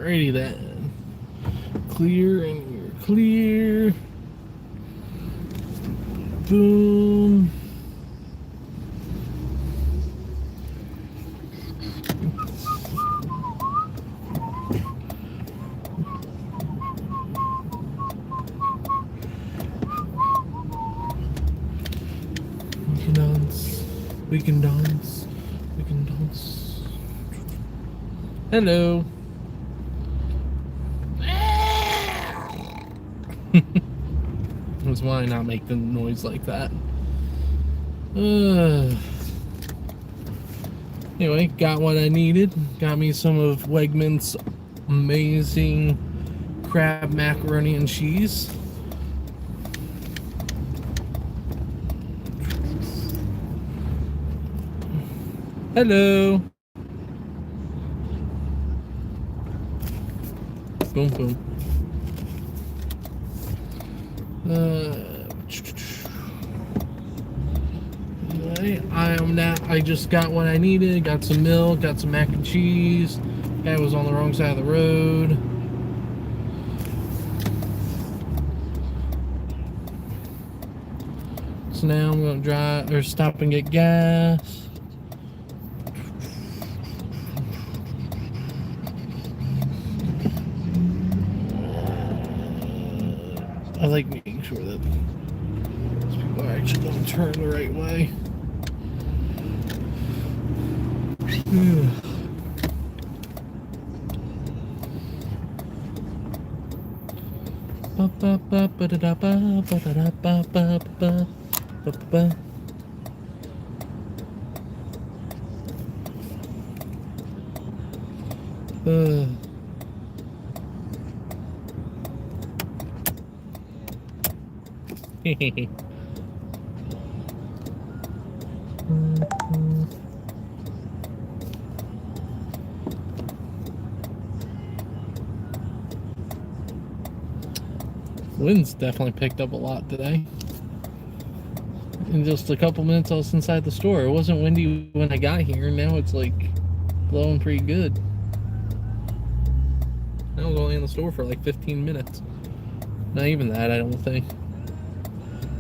Alrighty then. Clear and you're clear. Boom. We can dance. We can dance. We can dance. Hello. That's why I not make the noise like that. Anyway, got what I needed. Got me some of Wegmans' amazing crab macaroni and cheese. Hello. Boom, boom. I just got what I needed. Got some milk, got some mac and cheese. Guy was on the wrong side of the road. So now I'm gonna drive or stop and get gas. I like making sure that these people are actually going to turn the right way. Wind's definitely picked up a lot today. In just a couple minutes I was inside the store. It wasn't windy when I got here, and now it's like blowing pretty good. I was only in the store for like 15 minutes. Not even that, I don't think.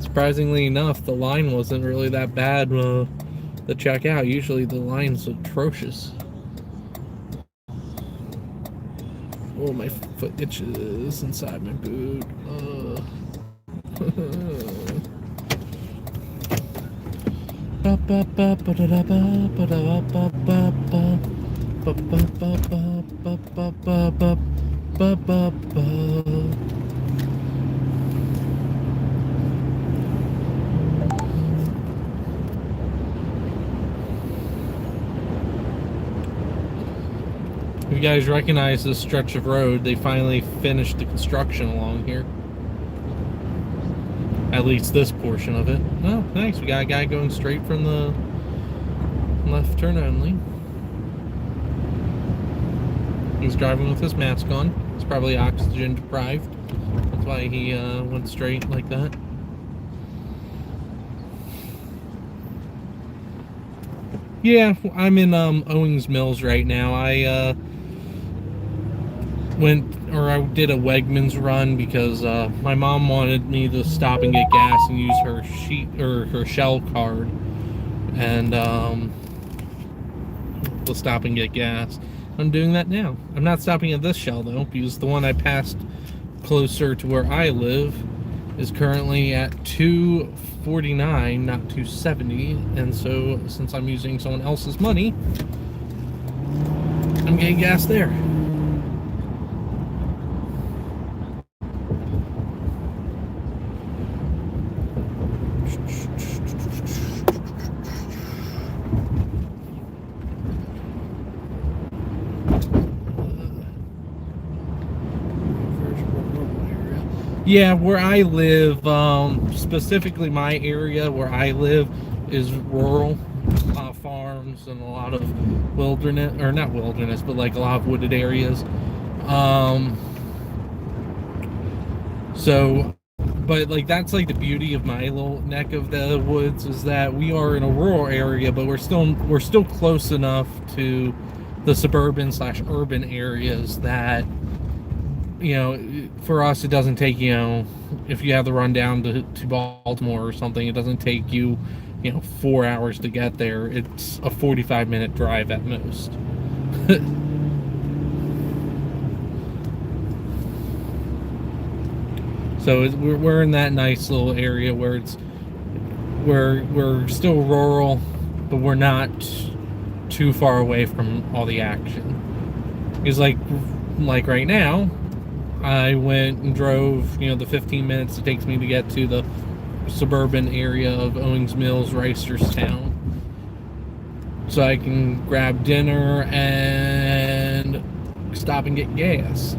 Surprisingly enough, the line wasn't really that bad to check out. Usually the line's atrocious. Oh, my foot itches inside my boot. If you guys recognize this stretch of road, they finally finished the construction along here. At least this portion of it. Oh, nice. We got a guy going straight from the left turn only. He's driving with his mask on. He's probably oxygen deprived. That's why he went straight like that. Yeah, I'm in Owings Mills right now. I did a Wegmans run because my mom wanted me to stop and get gas and use her Shell card, and to stop and get gas. I'm doing that now. I'm not stopping at this Shell though, because the one I passed closer to where I live is currently at $2.49, not $2.70, and so since I'm using someone else's money, I'm getting gas there. Yeah, where I live, specifically my area where I live is rural, farms and a lot of wilderness, or not wilderness, but like a lot of wooded areas. So, but like that's like the beauty of my little neck of the woods is that we are in a rural area, but we're still close enough to the suburban / urban areas that, for us, it doesn't take, if you have to run down to Baltimore or something, it doesn't take you, 4 hours to get there. It's a 45-minute drive at most. So we're in that nice little area where we're still rural, but we're not too far away from all the action. Because like right now, I went and drove, the 15 minutes it takes me to get to the suburban area of Owings Mills, Reisterstown, so I can grab dinner and stop and get gas.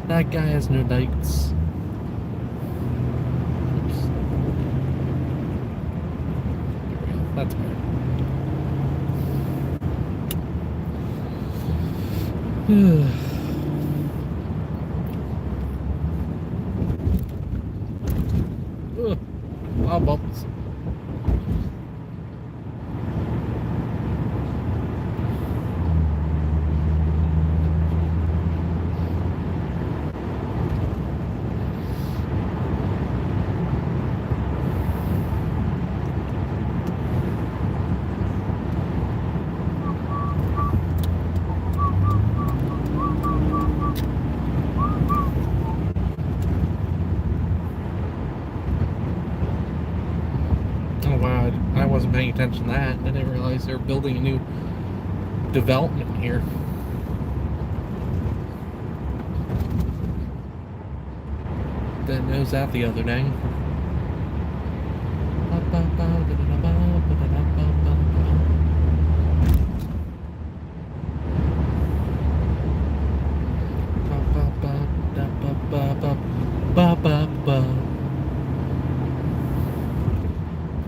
That guy has no lights. Oops. There we go. That's better. Wow, bumps. I wasn't paying attention to that. I didn't realize they were building a new development here. Didn't know that the other day.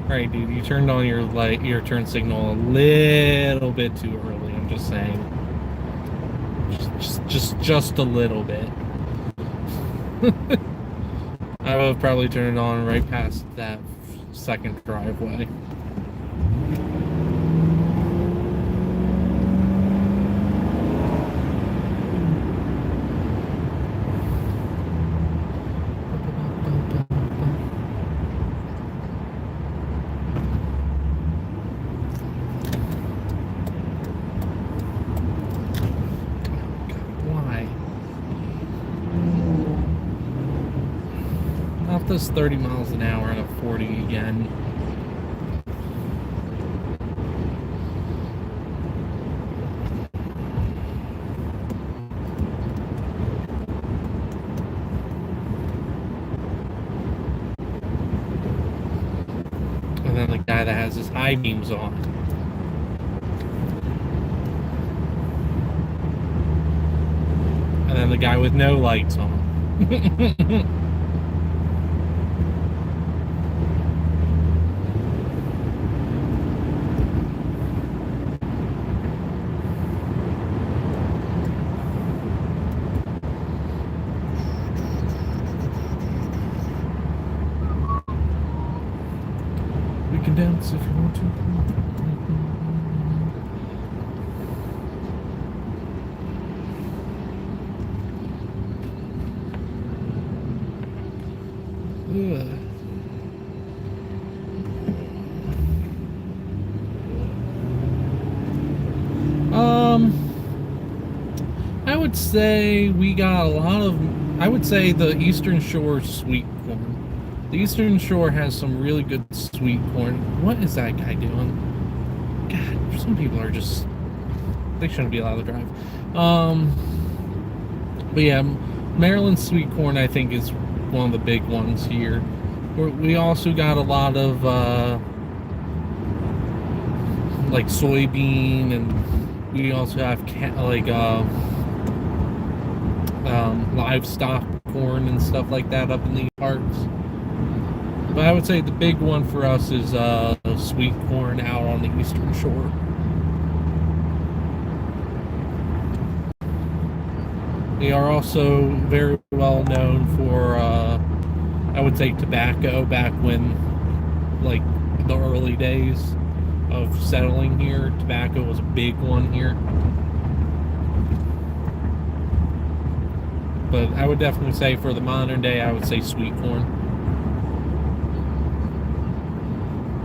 Alright, dude, you turned on your turn signal a little bit too early, I'm just saying. Just a little bit. I would have probably turned it on right past that second driveway. This 30 miles an hour and a 40 again. And then the guy that has his high beams on. And then the guy with no lights on. Dance if you want to. I would say we got a lot of. I would say the Eastern Shore sweet corn. The Eastern Shore has some really good sweet corn. What is that guy doing? God, some people are just... They shouldn't be allowed to drive. But yeah, Maryland sweet corn, I think, is one of the big ones here. We also got a lot of, like, soybean, and we also have, livestock corn and stuff like that up in these parts. But I would say the big one for us is sweet corn out on the Eastern Shore. They are also very well known for, I would say, tobacco back when, like, the early days of settling here. Tobacco was a big one here. But I would definitely say for the modern day, I would say sweet corn.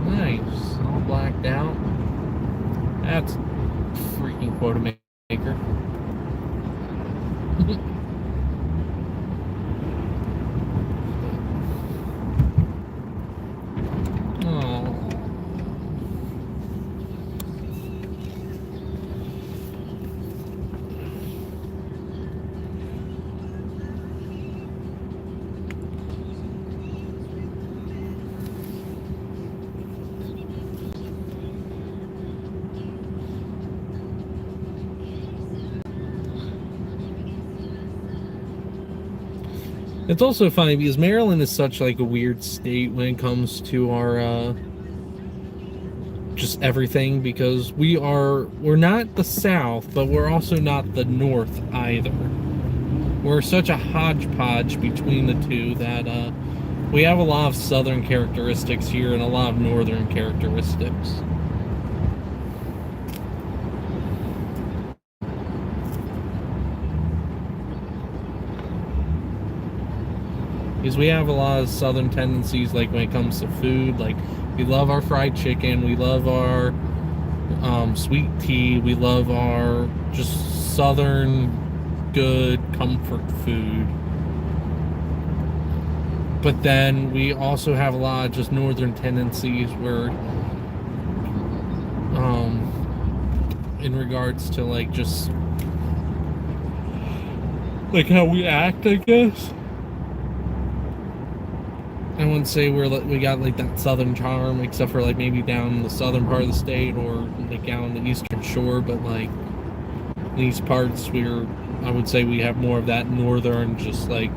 Nice. All blacked out. That's freaking quota maker. Oh. It's also funny because Maryland is such like a weird state when it comes to our just everything, because we're not the South, but we're also not the North either. We're such a hodgepodge between the two that we have a lot of Southern characteristics here and a lot of Northern characteristics. Because we have a lot of Southern tendencies, like when it comes to food. Like, we love our fried chicken, we love our sweet tea, we love our just Southern good comfort food. But then we also have a lot of just Northern tendencies where, in regards to like just like how we act, I guess. I wouldn't say we got like that Southern charm, except for like maybe down in the southern part of the state or like down on the Eastern Shore. But like these parts, I would say we have more of that Northern, just like,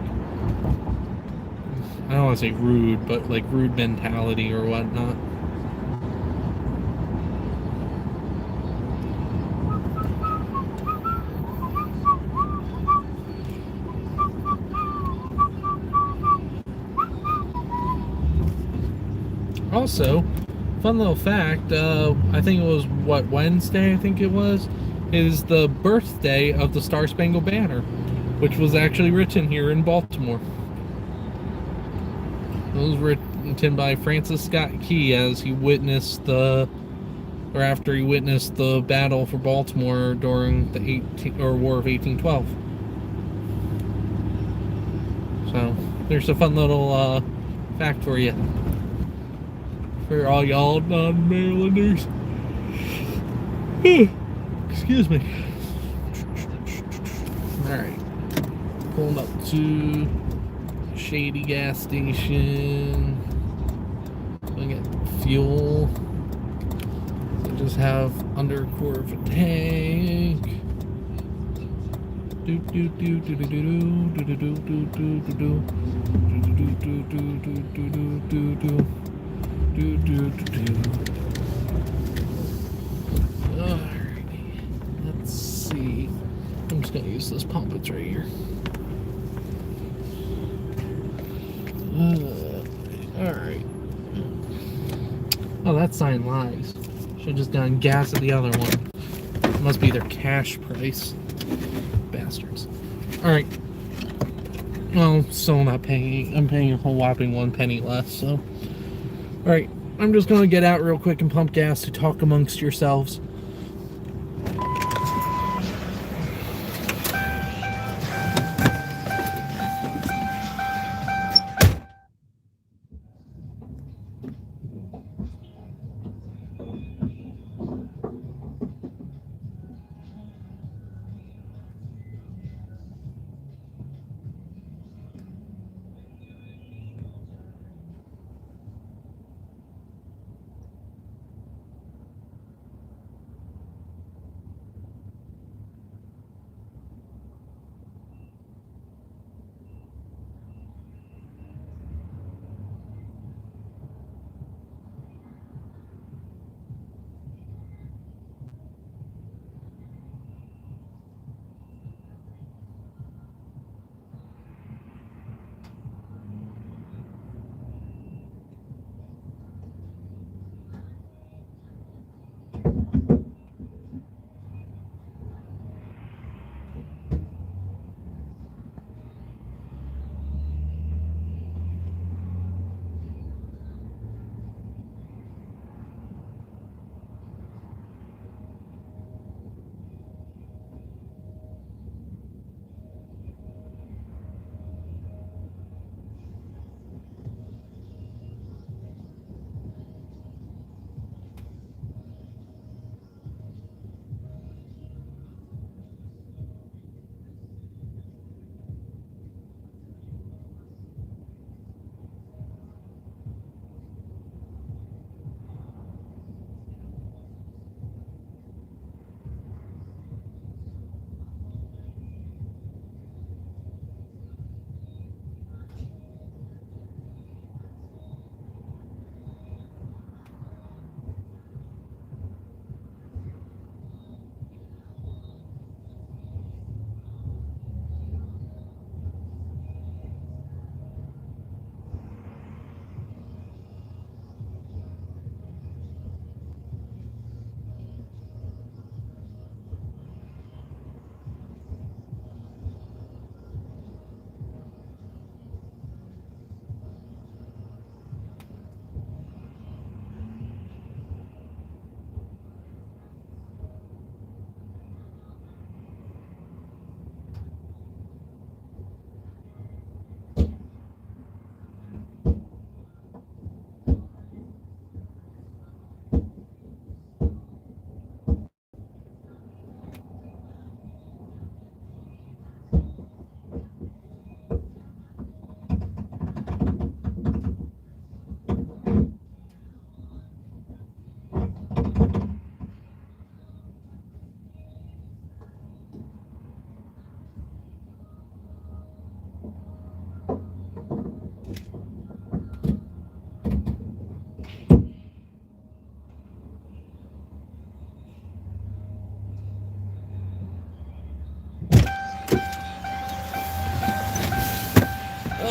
I don't want to say rude, but like rude mentality or whatnot. Also, fun little fact, I think it was, Wednesday, I think it was, is the birthday of the Star Spangled Banner, which was actually written here in Baltimore. It was written by Francis Scott Key as he witnessed after he witnessed the battle for Baltimore during the War of 1812. So, there's a fun little fact for you. For all y'all non-Marylanders. Excuse me. Alright. Pulling up to Shady gas station. Gonna get fuel. I just have under a quarter of a tank. Do do do do do do do do do do do do do do do do do. Alrighty. Let's see. I'm just gonna use this pump. It's right here. Alright. Oh, that sign lies. Should've just done gas at the other one. It must be their cash price. Bastards. Alright. Well, still not paying. I'm paying a whole whopping 1 penny less, so. Alright. I'm just gonna get out real quick and pump gas to talk amongst yourselves.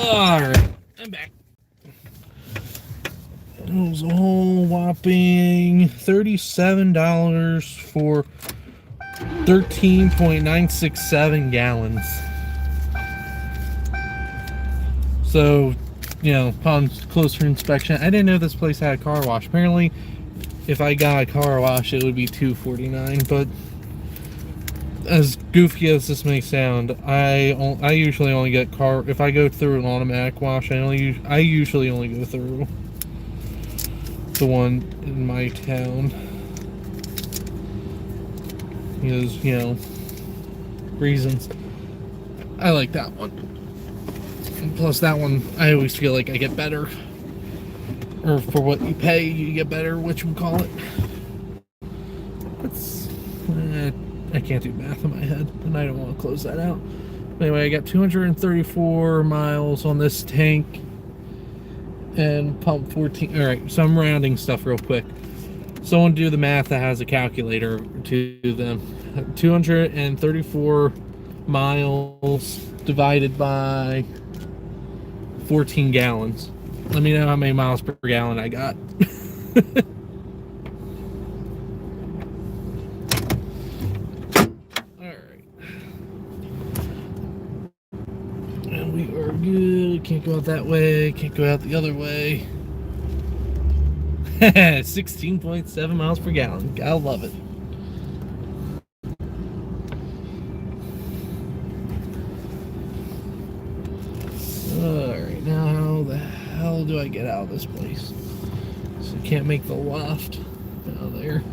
Alright, I'm back. It was a whole whopping $37 for 13.967 gallons. So, you know, upon closer inspection, I didn't know this place had a car wash. Apparently, if I got a car wash, it would be $2.49. But as goofy as this may sound, I usually only get if I go through an automatic wash, I usually only go through the one in my town. Because, you know, reasons. I like that one. And plus, that one, I always feel like I get better. Or for what you pay, you get better, whatchamacallit. It's, I can't do math in my head, and I don't want to close that out. Anyway, I got 234 miles on this tank. And pump 14. Alright, so I'm rounding stuff real quick. Someone do the math that has a calculator to them. 234 miles divided by 14 gallons. Let me know how many miles per gallon I got. Alright. And we are good. Can't go out that way. Can't go out the other way. 16.7 miles per gallon. Gotta love it. Alright, now how the hell do I get out of this place? So I can't make the left out of there.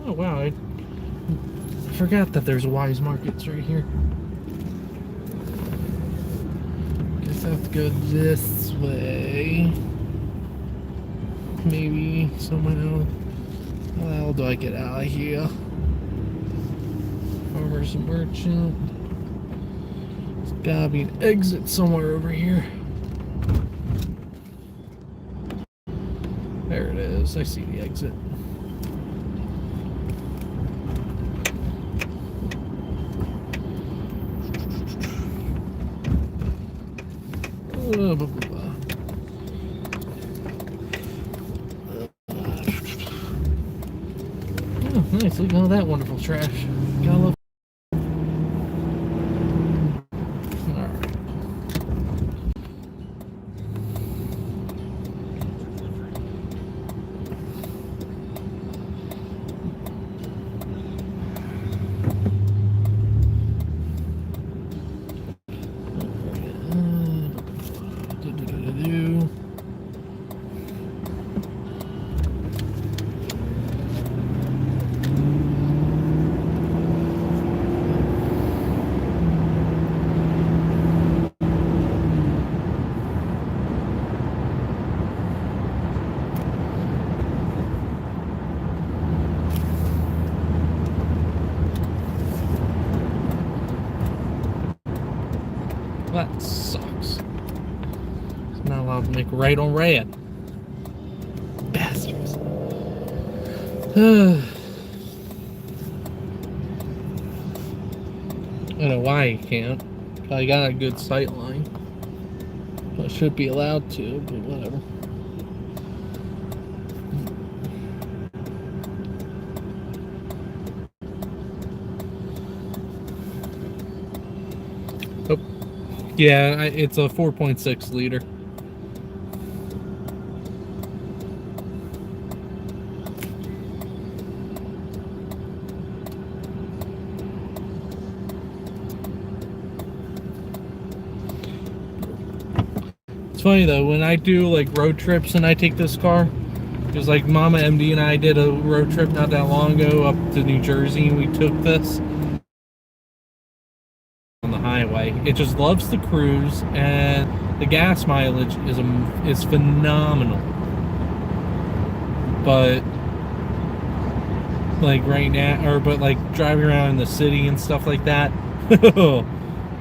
Oh wow, I forgot that there's Wise Markets right here. Guess I have to go this way. Maybe somehow. How the hell do I get out of here? Farmer's Merchant. There's gotta be an exit somewhere over here. There it is. I see the exit. Blah, blah, blah. Oh, nice. Look at all that wonderful trash. Gotta love. Alright. That sucks. It's not allowed to make right on red. Bastards. I don't know why you can't. I got a good sight line. I should be allowed to, but whatever. Oh. Yeah, it's a 4.6 liter. It's funny though, when I do like road trips and I take this car, because like Mama MD and I did a road trip not that long ago up to New Jersey, and we took this on the highway. It just loves the cruise, and the gas mileage is phenomenal. But like right now, but like driving around in the city and stuff like that,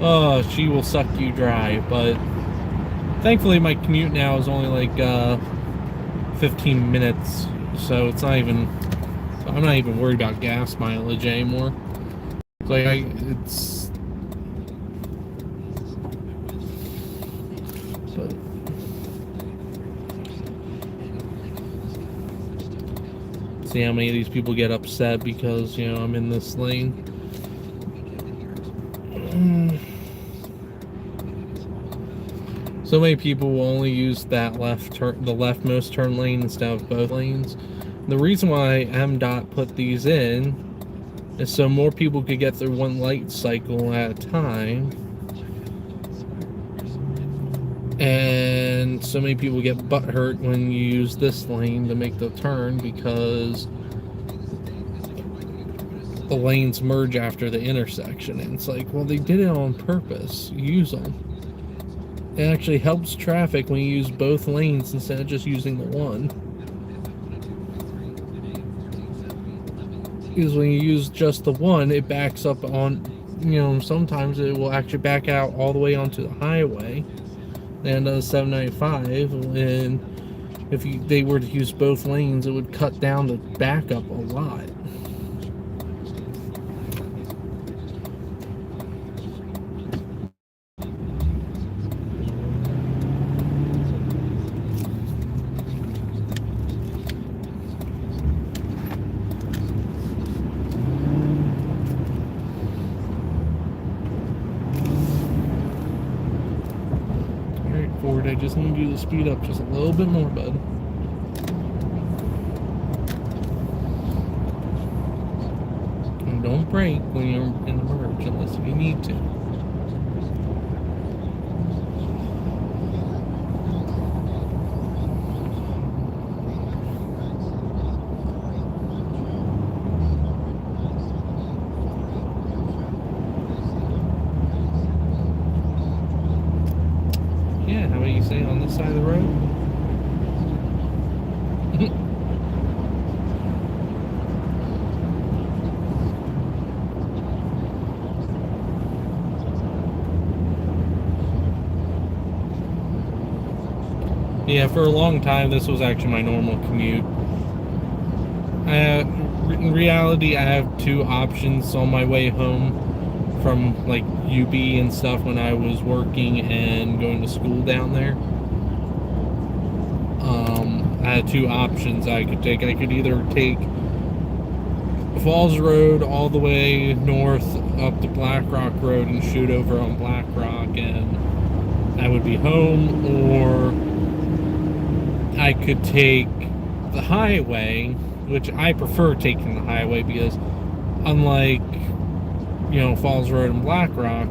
oh, she will suck you dry. But thankfully my commute now is only like 15 minutes, so it's not even, I'm not even worried about gas mileage anymore. Like see how many of these people get upset because, you know, I'm in this lane. So many people will only use that the leftmost turn lane instead of both lanes. The reason why MDOT put these in is so more people could get through one light cycle at a time. And so many people get butthurt when you use this lane to make the turn because the lanes merge after the intersection. And it's like, well, they did it on purpose. Use them. It actually helps traffic when you use both lanes instead of just using the one. Because when you use just the one, it backs up on, you know, sometimes it will actually back out all the way onto the highway and 795. And if they were to use both lanes, it would cut down the backup a lot. Ford, I just need you to speed up just a little bit more, bud. And don't brake when you're in the merge unless you need to. Yeah, how about you say on this side of the road? Yeah, for a long time, this was actually my normal commute. In reality, I have two options on my way home from like UB and stuff when I was working and going to school down there. I had two options I could take. I could either take Falls Road all the way north up to Black Rock Road and shoot over on Black Rock, and I would be home, or I could take the highway, which I prefer taking the highway because unlike, you know, Falls Road and Black Rock,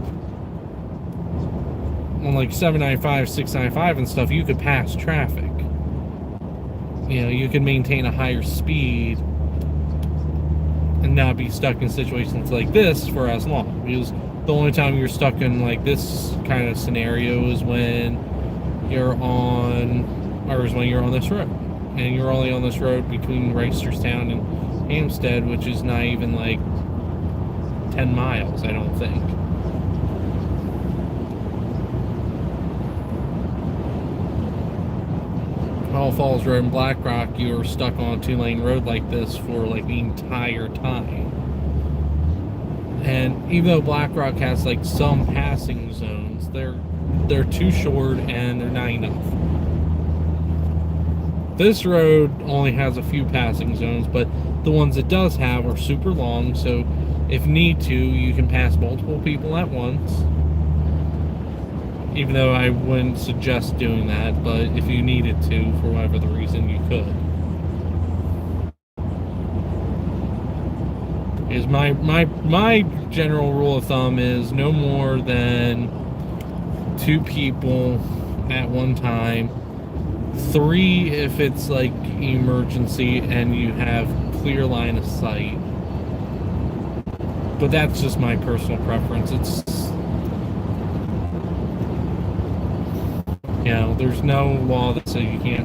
on like 795, 695 and stuff, you could pass traffic. You know, you can maintain a higher speed and not be stuck in situations like this for as long. Because the only time you're stuck in like this kind of scenario is when you're on this road. And you're only on this road between Reisterstown and Hampstead, which is not even like 10 miles, I don't think. All Falls Road and Black Rock, you're stuck on a 2-lane road like this for like the entire time. And even though Black Rock has like some passing zones, they're too short and they're not enough. This road only has a few passing zones, but the ones it does have are super long, so if need to, you can pass multiple people at once. Even though I wouldn't suggest doing that, but if you needed to, for whatever the reason, you could. Is my general rule of thumb is no more than 2 people at one time. 3 if it's like emergency and you have clear line of sight. But that's just my personal preference. It's, you know, there's no law that says you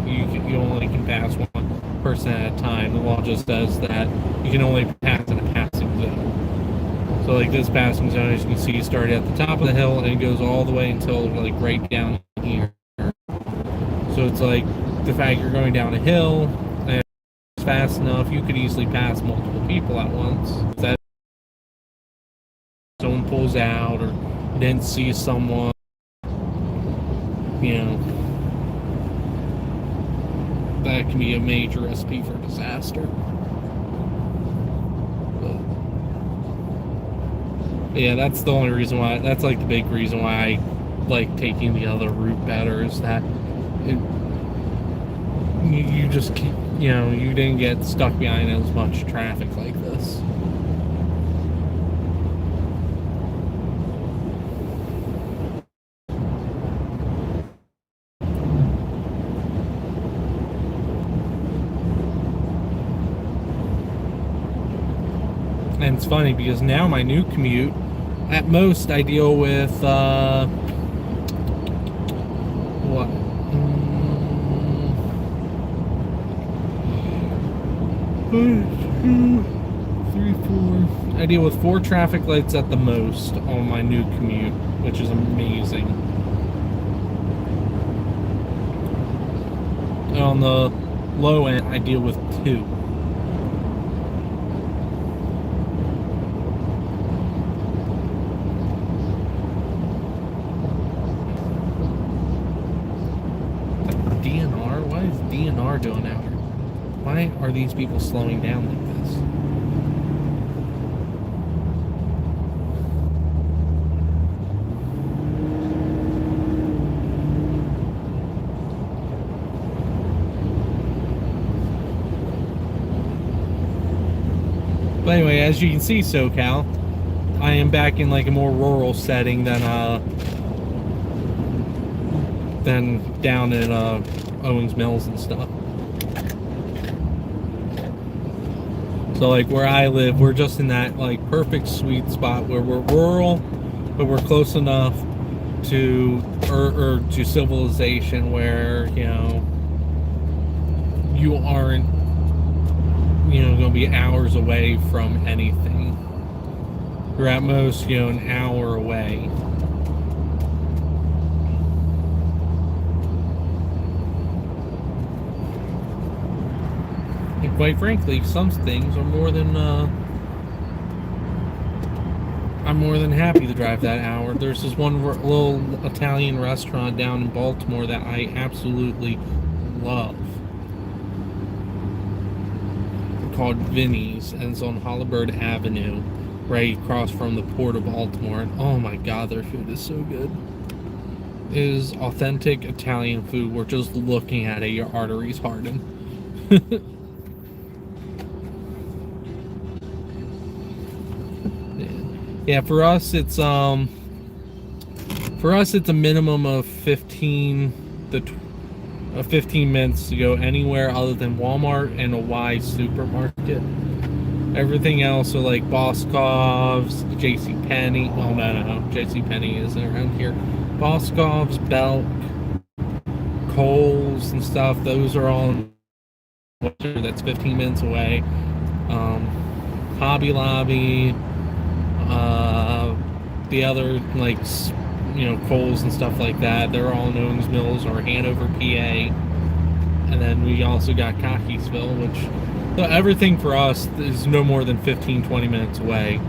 only can pass one person at a time. The law just says that you can only pass in a passing zone. So like this passing zone, as you can see, started at the top of the hill and it goes all the way until like right down here. So it's like the fact you're going down a hill and it's fast enough, you could easily pass multiple people at once. If that someone pulls out or didn't see someone, you know, that can be a major recipe for disaster. Yeah, that's the only reason why. That's like the big reason why I like taking the other route better, is that it, you just keep, you didn't get stuck behind as much traffic like this. And it's funny because now my new commute, at most I deal with what? 3, 4. I deal with 4 traffic lights at the most on my new commute, which is amazing. And on the low end, I deal with 2. DNR? What is DNR doing out here? Why are these people slowing down like this? But anyway, as you can see, SoCal, I am back in like a more rural setting than down at Owings Mills and stuff. So like where I live, we're just in that like perfect sweet spot where we're rural, but we're close enough to or to civilization where you aren't going to be hours away from anything. You're at most an hour away. And quite frankly, some things are more than I'm more than happy to drive that hour. There's this one little Italian restaurant down in Baltimore that I absolutely love, called Vinny's, and it's on Holabird Avenue, right across from the Port of Baltimore. And oh my god, their food is so good. It is authentic Italian food. We're just looking at it, your arteries harden. Yeah, for us it's a minimum of 15 minutes to go anywhere other than Walmart and a Y supermarket. Everything else are like Boscov's, JCPenney. Well, no, JCPenney isn't around here. Boscov's, Belk, Kohl's and stuff. Those are all that's 15 minutes away. Hobby Lobby, the other like Kohl's and stuff like that, they're all in Owings Mills or Hanover, PA. And then we also got Cockeysville, which so everything for us is no more than 15-20 minutes away.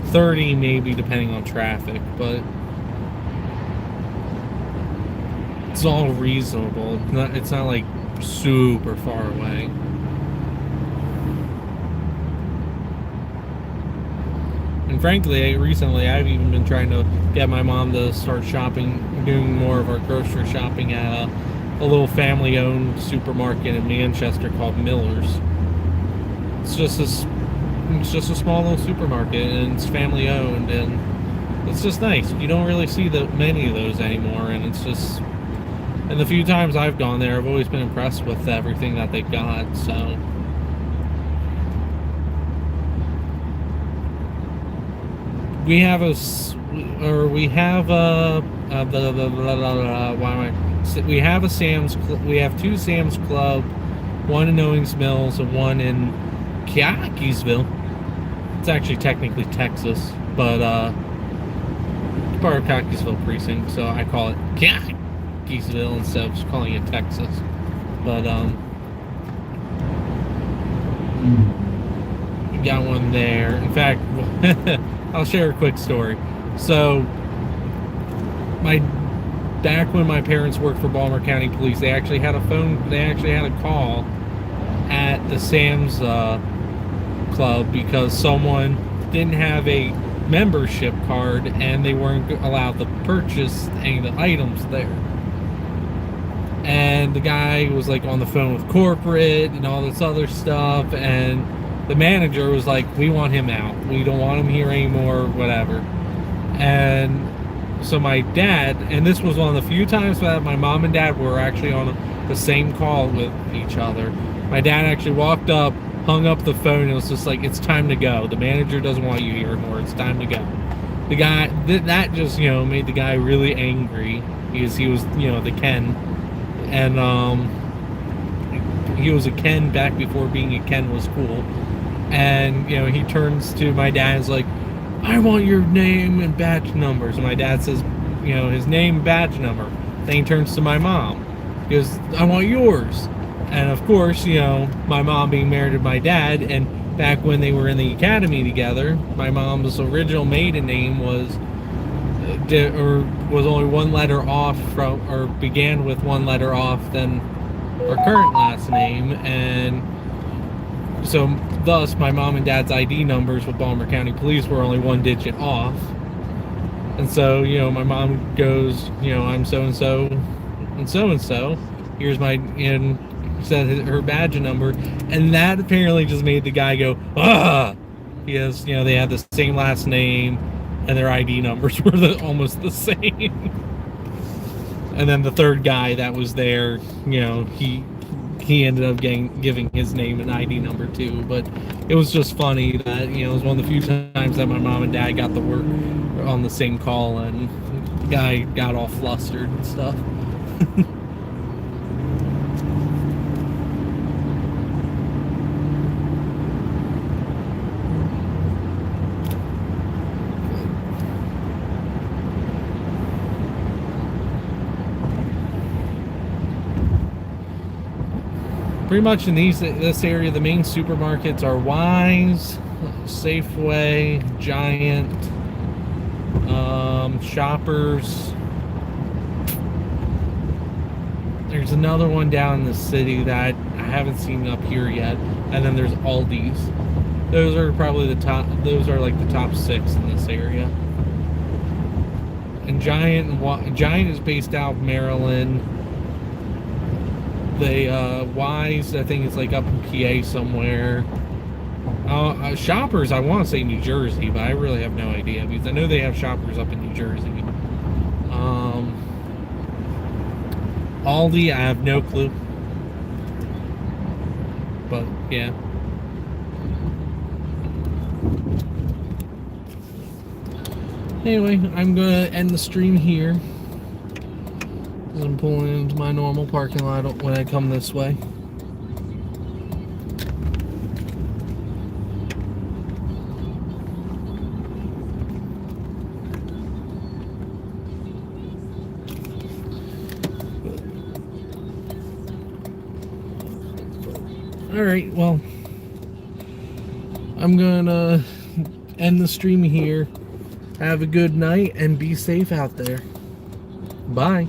30 maybe depending on traffic, but it's all reasonable. It's not like super far away. And frankly, recently I've even been trying to get my mom to start shopping, doing more of our grocery shopping at a little family-owned supermarket in Manchester called Miller's. It's just a small little supermarket, and it's family-owned, and it's just nice. You don't really see many of those anymore, and it's just. And the few times I've gone there, I've always been impressed with everything that they've got. So. We have we have 2 Sam's Club, one in Owings Mills and one in Cockeysville. It's actually technically Texas, but it's part of Cockeysville precinct, so I call it Cockeysville instead of just calling it Texas. But we got one there. In fact, I'll share a quick story. So, back when my parents worked for Baltimore County Police, they actually had a call at the Sam's Club because someone didn't have a membership card, and they weren't allowed to purchase any of the items there. And the guy was like on the phone with corporate and all this other stuff, and the manager was like, we want him out, we don't want him here anymore, whatever. And so my dad, and this was one of the few times that my mom and dad were actually on the same call with each other, my dad actually walked up, hung up the phone, and was just like, it's time to go, the manager doesn't want you here anymore, it's time to go. The guy, that just, you know, made the guy really angry, because he was, you know, the Ken. And he was a Ken back before being a Ken was cool. And, you know, he turns to my dad and is like, I want your name and badge numbers. And my dad says, you know, his name and badge number. Then he turns to my mom. He goes, I want yours. And of course, you know, my mom being married to my dad, and back when they were in the academy together, my mom's original maiden name was only one letter off from, or began with one letter off than her current last name, and so thus my mom and dad's ID numbers with Baltimore County Police were only one digit off. And so, you know, my mom goes, you know, I'm so and so and so and so, here's my, and said her badge number, and that apparently just made the guy go, ah, because, you know, they had the same last name and their ID numbers were almost the same. And then the third guy that was there, you know, he ended up giving his name and ID number too. But it was just funny that, you know, it was one of the few times that my mom and dad got to work on the same call, and the guy got all flustered and stuff. Pretty much in this area, the main supermarkets are Wise, Safeway, Giant, Shoppers. There's another one down in the city that I haven't seen up here yet, and then there's Aldi's. Those are probably the top. Those are like the top 6 in this area. And Giant is based out of Maryland. The Wise, I think it's like up in PA somewhere. Shoppers, I want to say New Jersey, but I really have no idea, because I know they have Shoppers up in New Jersey. Aldi, I have no clue. But yeah. Anyway, I'm gonna end the stream here. I'm pulling into my normal parking lot when I come this way. Alright, well, I'm gonna end the stream here. Have a good night and be safe out there. Bye.